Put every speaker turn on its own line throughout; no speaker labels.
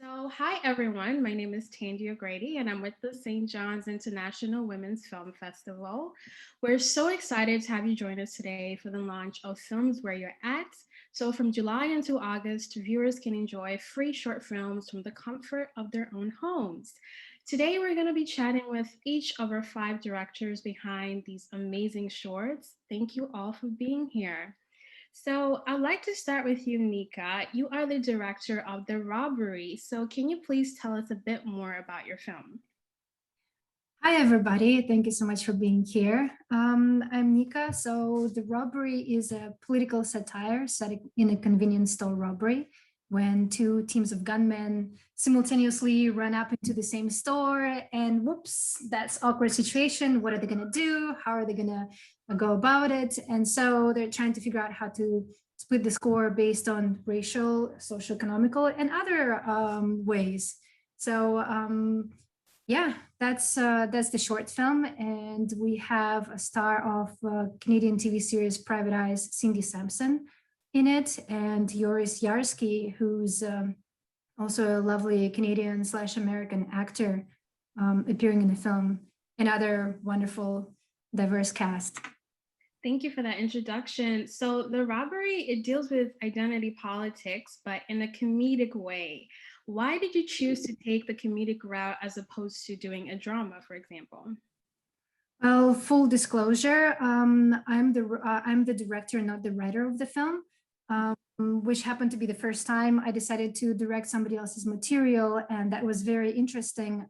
So, hi everyone. My name is Tandy O'Grady, and I'm with the St. John's International Women's Film Festival. We're so excited to have you join us today for the launch of Films Where You're At. So, from July until August, viewers can enjoy free short films from the comfort of their own homes. Today, we're going to be chatting with each of our five directors behind these amazing shorts. Thank you all for being here. So I'd like to start with you, Nika. You are the director of The Robbery. So can you please tell us a bit more about your film?
Hi, everybody. Thank you so much for being here. I'm Nika. So, The Robbery is a political satire set in a convenience store robbery when two teams of gunmen simultaneously run up into the same store, and whoops, that's awkward situation. What are they going to do? How are they going to go about it? And so they're trying to figure out how to split the score based on racial, socio-economical, and other ways. So, yeah, that's the short film, and we have a star of Canadian TV series Private Eyes, Cindy Sampson, in it, and Joris Jarsky, who's also a lovely Canadian slash American actor appearing in the film, and other wonderful diverse cast.
Thank you for that introduction. So The Robbery, it deals with identity politics, but in a comedic way. Why did you choose to take the comedic route as opposed to doing a drama, for example?
Well, full disclosure, I'm the director, not the writer of the film, which happened to be the first time I decided to direct somebody else's material, and that was very interesting.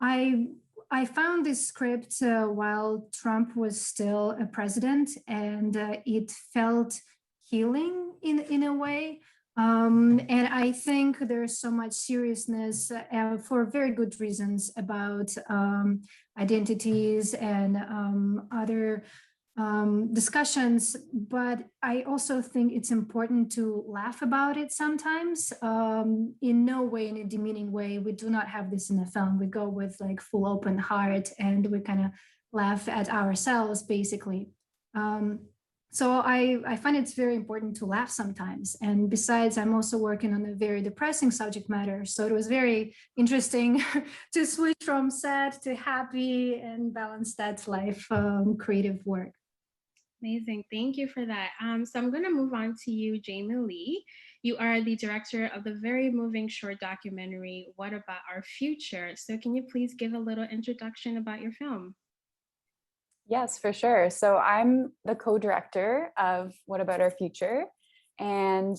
I I found this script while Trump was still a president, and it felt healing in a way. And I think there's so much seriousness for very good reasons about identities and other discussions, but I also think it's important to laugh about it sometimes. In no way, in a demeaning way, we do not have this in the film. We go with like full open heart, and we kind of laugh at ourselves, basically. Um, so I find it's very important to laugh sometimes. And besides, I'm also working on a very depressing subject matter. So it was very interesting to switch from sad to happy and balance that life creative work.
Amazing. Thank you for that. So I'm going to move on to you, Jaime Leigh. You are the director of the very moving short documentary, What About Our Future? So can you please give a little introduction about your film?
Yes, for sure. So I'm the co-director of What About Our Future? And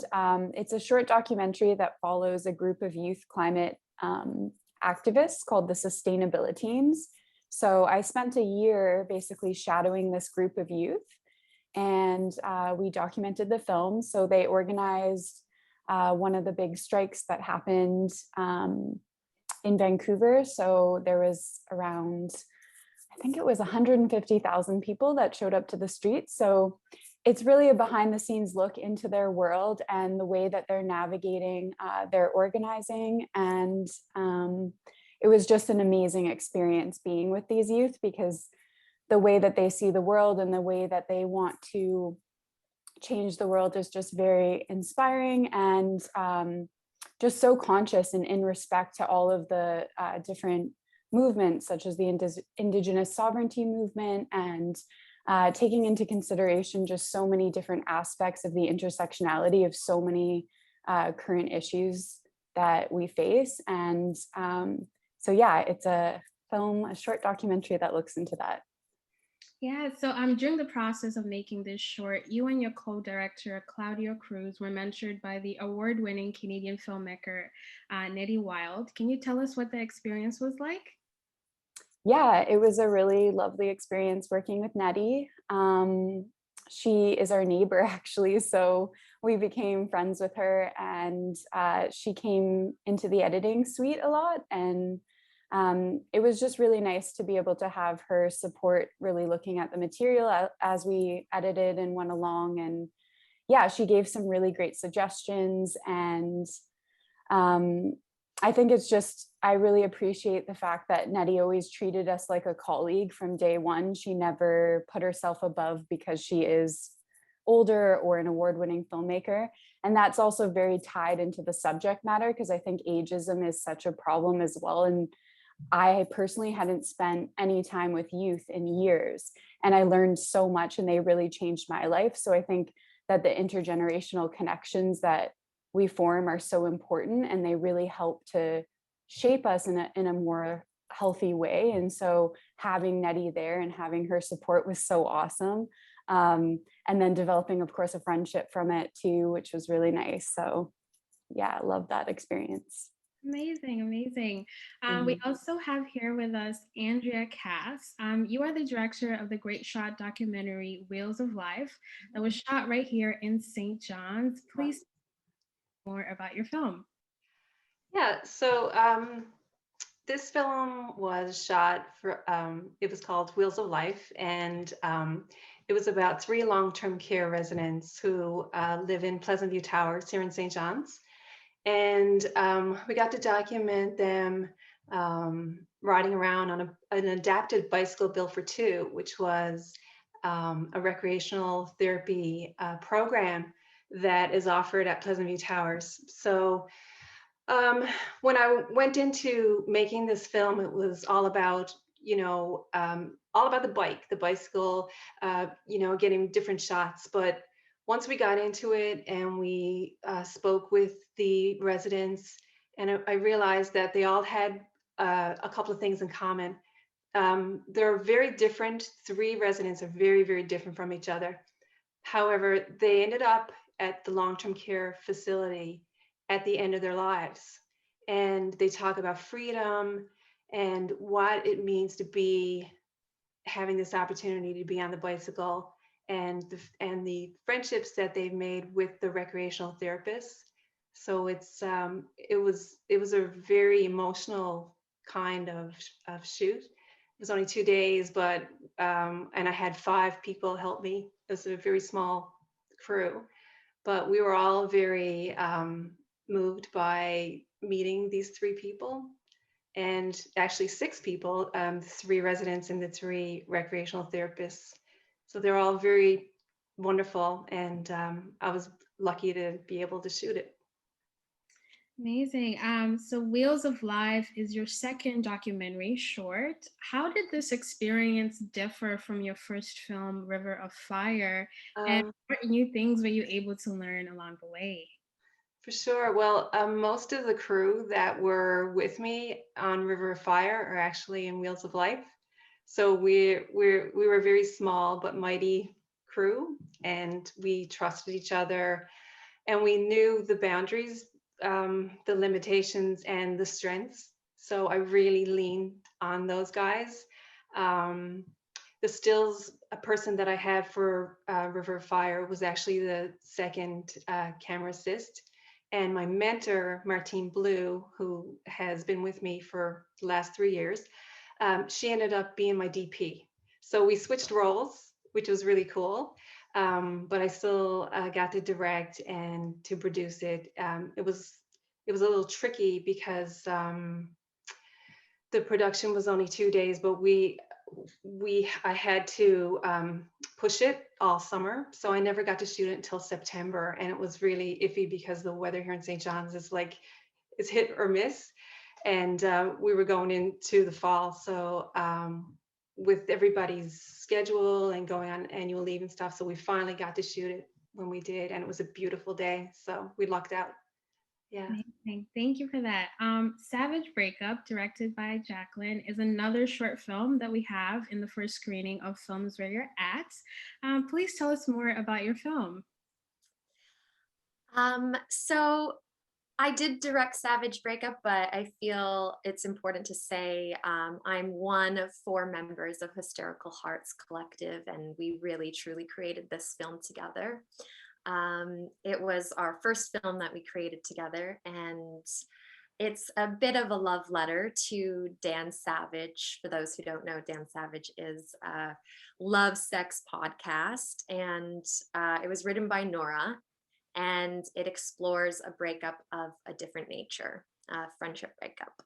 it's a short documentary that follows a group of youth climate activists called the Sustainability Teams. So I spent a year basically shadowing this group of youth, and we documented the film. So they organized one of the big strikes that happened in Vancouver. So there was around, I think it was 150,000 people that showed up to the streets. So it's really a behind the scenes look into their world and the way that they're navigating their organizing. And it was just an amazing experience being with these youth, because the way that they see the world and the way that they want to change the world is just very inspiring, and just so conscious and in respect to all of the different movements, such as the Indigenous sovereignty movement, and taking into consideration just so many different aspects of the intersectionality of so many current issues that we face. And so yeah, it's a film, a short documentary that looks into that.
Yeah, so during the process of making this short, you and your co-director, Claudio Cruz, were mentored by the award-winning Canadian filmmaker, Nettie Wild. Can you tell us what the experience was like?
Yeah, it was a really lovely experience working with Nettie. She is our neighbor, actually, so we became friends with her, and she came into the editing suite a lot, and it was just really nice to be able to have her support, really looking at the material as we edited and went along. And yeah, she gave some really great suggestions, and um, I think it's just, I really appreciate the fact that Nettie always treated us like a colleague from day one. She never put herself above because she is older or an award-winning filmmaker. And that's also very tied into the subject matter, because I think ageism is such a problem as well. And I personally hadn't spent any time with youth in years, and I learned so much, and they really changed my life. So I think that the intergenerational connections that we form are so important, and they really help to shape us in a more healthy way. And so having Nettie there and having her support was so awesome. And then developing, of course, a friendship from it too, which was really nice. So yeah, I love that experience.
Amazing, amazing. We
Mhm.
also have here with us Andrea Cass. You are the director of the great shot documentary Wheels of Life that was shot right here in St. John's. Please tell me more about your film.
Yeah, so this film was shot for, it was called Wheels of Life, and it was about three long-term care residents who live in Pleasant View Towers here in St. John's. And we got to document them riding around on an adapted bicycle built for two, which was a recreational therapy program that is offered at Pleasant View Towers. So when I went into making this film, it was all about, all about the bicycle, getting different shots. But once we got into it and we spoke with the residents, and I realized that they all had a couple of things in common. They're very different. Three residents are very, very different from each other. However, they ended up at the long-term care facility at the end of their lives. And they talk about freedom and what it means to be having this opportunity to be on the bicycle, and the friendships that they've made with the recreational therapists. So it was a very emotional kind of shoot. It was only 2 days, but and I had 5 people help me. It was a very small crew, but we were all very moved by meeting these 3 people, and actually 6 people, the 3 residents and the 3 recreational therapists. So they're all very wonderful, and I was lucky to be able to shoot it.
Amazing. So Wheels of Life is your second documentary short. How did this experience differ from your first film, River of Fire? And
Um,
what new things were you able to learn along the way?
for sure. Well, most of the crew that were with me on River of Fire are actually in Wheels of Life. So we were a very small but mighty crew, and we trusted each other, and we knew the boundaries, the limitations, and the strengths. So I really leaned on those guys. Um, the stills a person that I had for River of Fire was actually the second camera assist. And my mentor, Martine Blue, who has been with me for the last 3 years, she ended up being my DP. So we switched roles, which was really cool. But I still got to direct and to produce it. It was a little tricky because the production was only 2 days, but I had to push it all summer, so I never got to shoot it until September, and it was really iffy because the weather here in St. John's is like it's hit or miss, and we were going into the fall, so with everybody's schedule and going on annual leave and stuff, so we finally got to shoot it when we did, and it was a beautiful day, so we lucked out. Yeah.
Amazing. Thank you for that. Savage Breakup, directed by Jaclyn, is another short film that we have in the first screening of Films Where You're At. Please tell us more about your film.
So I did direct Savage Breakup, but I feel it's important to say I'm one of 4 members of Hysterical Hearts Collective, and we really truly created this film together. It was our first film that we created together, and it's a bit of a love letter to Dan Savage. For those who don't know, Dan Savage is a love sex podcast, and it was written by Nora, and it explores a breakup of a different nature, a friendship breakup.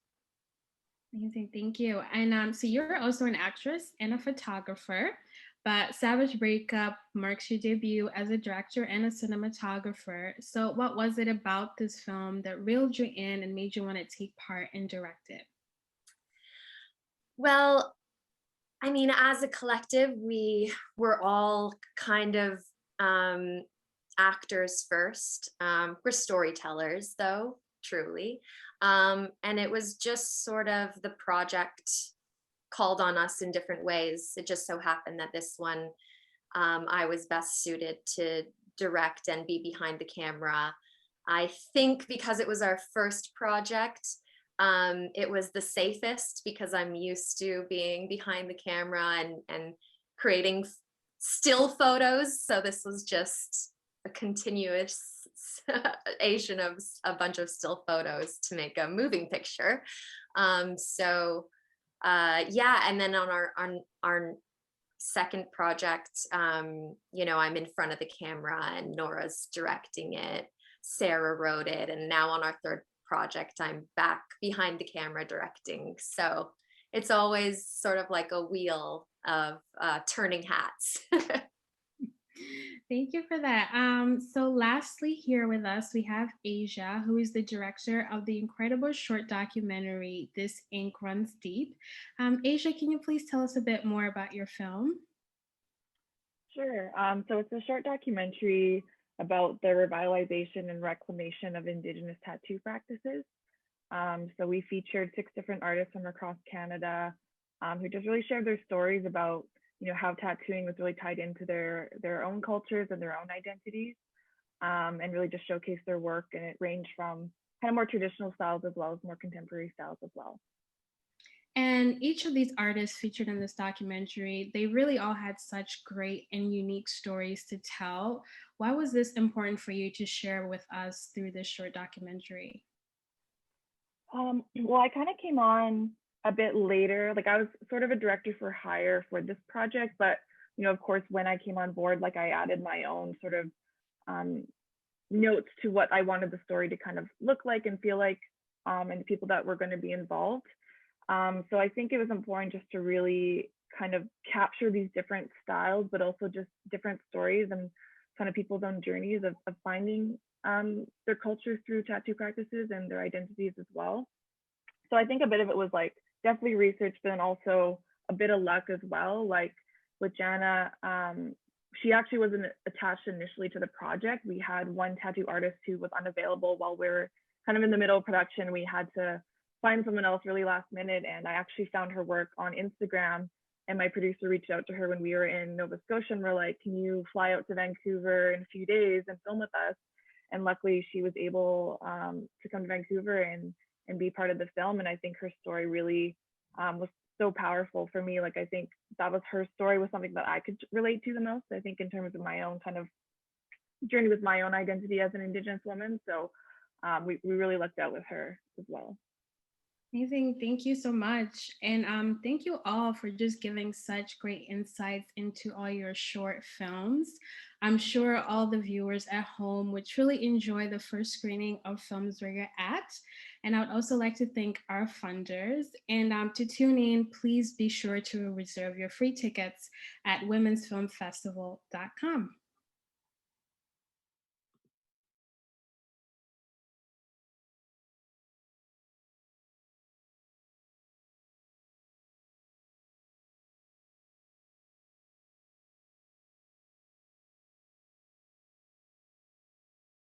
Amazing. Thank you. And so you're also an actress and a photographer. but Savage Breakup marks your debut as a director and a cinematographer. So what was it about this film that reeled you in and made you want to take part and direct it?
Well, I mean, as a collective, we were all kind of actors first. We're storytellers, though, truly. And it was just sort of the project called on us in different ways. It just so happened that this one I was best suited to direct and be behind the camera. I think because it was our first project, it was the safest because I'm used to being behind the camera and creating still photos. So this was just a continuous Asian of a bunch of still photos to make a moving picture. Yeah, and then on our second project, you know, I'm in front of the camera and Nora's directing it. Sarah wrote it, and now on our third project, I'm back behind the camera directing. So it's always sort of like a wheel of turning hats.
Thank you for that. So lastly, here with us, we have Asia, who is the director of the incredible short documentary, This Ink Runs Deep. Asia, can you please tell us a bit more about your film?
Sure. So it's a short documentary about the revitalization and reclamation of Indigenous tattoo practices. So we featured 6 different artists from across Canada who just really shared their stories about, you know, how tattooing was really tied into their own cultures and their own identities, and really just showcased their work. And it ranged from kind of more traditional styles as well as more contemporary styles as well.
And each of these artists featured in this documentary, they really all had such great and unique stories to tell. Why was this important for you to share with us through this short documentary?
Well, I kind of came on a bit later. Like I was sort of a director for hire for this project, but you know, of course, when I came on board, like I added my own sort of notes to what I wanted the story to kind of look like and feel like, and the people that were going to be involved. So I think it was important just to really kind of capture these different styles, but also just different stories and kind of people's own journeys of finding their cultures through tattoo practices and their identities as well. So I think a bit of it was like definitely research, but then also a bit of luck as well. Like with Jana, she actually wasn't attached initially to the project. We had one tattoo artist who was unavailable while we were kind of in the middle of production. We had to find someone else really last minute, and I actually found her work on Instagram, and my producer reached out to her when we were in Nova Scotia and we're like, can you fly out to Vancouver in a few days and film with us? And luckily she was able to come to Vancouver and be part of the film. And I think her story really was so powerful for me. Like I think that was her story, was something that I could relate to the most, I think, in terms of my own kind of journey with my own identity as an Indigenous woman. So we really lucked out with her as well.
Amazing. Thank you so much. And thank you all for just giving such great insights into all your short films. I'm sure all the viewers at home would truly enjoy the first screening of Films Where You're At. And I would also like to thank our funders. And to tune in, please be sure to reserve your free tickets at womensfilmfestival.com.